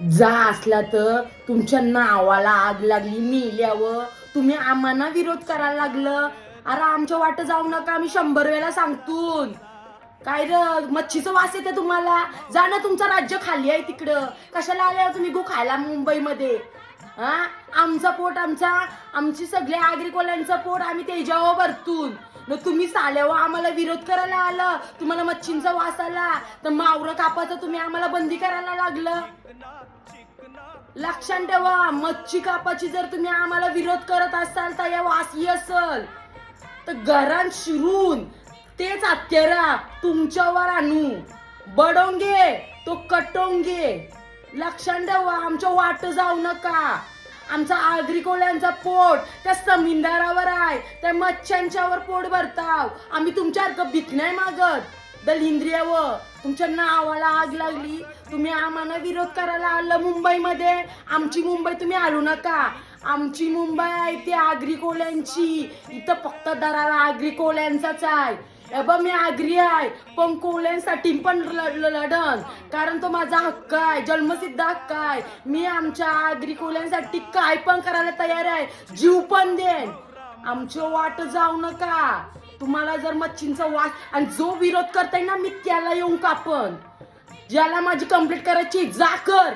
जा असला तर तुमच्या नावाला आग लागली मेल्यावर तुम्ही आम्हाला विरोध करायला लागलं. अरे आमच्या वाट जाऊ नका, आम्ही 100 वेळा सांगतो. काय र मच्छीचं वास येते तुम्हाला? जा ना, तुमचं राज्य खाली आहे तिकडं. कशाला आले तुम्ही गो खायला मुंबईमध्ये? हा, आमचं पोट आमची सगळे आग्रिकोल्यांचं पोट आम्ही त्याच्यावर भरतून. तुम्ही साल्यावर आम्हाला विरोध करायला आलं. तुम्हाला मच्छींचा वास आला तर मावरं कापाचं तुम्ही आम्हाला बंदी करायला लागलं. लक्षात ठेवा, मच्छी कापाची जर तुम्ही आम्हाला विरोध करत असाल तर या वासी असल तर घरात शिरून तेच हत्यारा तुमच्यावर आणू. बडोंगे तो कटोंगे. लक्षात ठेवा, आमच्या वाट जाऊ नका. आमचा आग्रिकोल्यांचा पोट त्या जमीनदारावर आहे, त्या मच्छ्यांच्यावर पोट भरताव. आम्ही तुमच्यासारखं भीक नाही मागत. दलिंद्रियावर तुमच्या नावाला आग लागली, तुम्ही आम्हाला विरोध करायला आलं मुंबईमध्ये. आमची मुंबई तुम्ही आणू नका. आमची मुंबई आहे ती आग्रिकोल्यांची. इथं फक्त दरारा आग्रिकोल्यांचाच आहे. मी आग्री आहे पण कोल्यांसाठी पण लढन, कारण तो माझा हक्क आहे, जन्मसिद्ध हक्क आहे. मी आमच्या आग्री कोल्यांसाठी काय पण करायला तयार आहे, जीव पण देन. आमच्या वाट जाऊ नका. तुम्हाला जर मच्छींचा वास आणि जो विरोध करताय ना, मी त्याला येऊन कापन. ज्याला माझी कंप्लीट करायची जा कर.